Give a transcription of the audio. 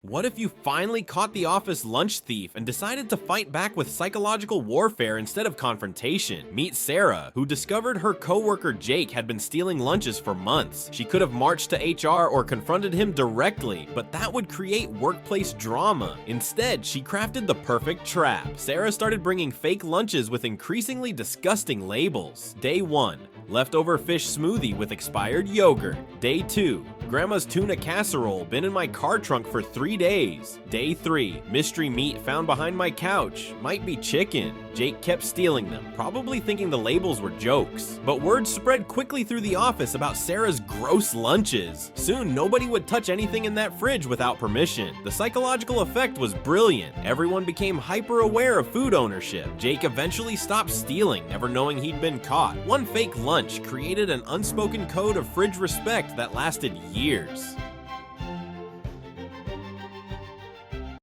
What if you finally caught the office lunch thief and decided to fight back with psychological warfare instead of confrontation? Meet Sarah, who discovered her coworker Jake had been stealing lunches for months. She could have marched to HR or confronted him directly, but that would create workplace drama. Instead, she crafted the perfect trap. Sarah started bringing fake lunches with increasingly disgusting labels. Day 1. Leftover fish smoothie with expired yogurt. Day 2. Grandma's tuna casserole been in my car trunk for 3 days. Day 3. Mystery meat found behind my couch. Might be chicken. Jake kept stealing them, probably thinking the labels were jokes. But word spread quickly through the office about Sarah's gross lunches. Soon, nobody would touch anything in that fridge without permission. The psychological effect was brilliant. Everyone became hyper aware of food ownership. Jake eventually stopped stealing, never knowing he'd been caught. One fake lunch created an unspoken code of fridge respect that lasted years.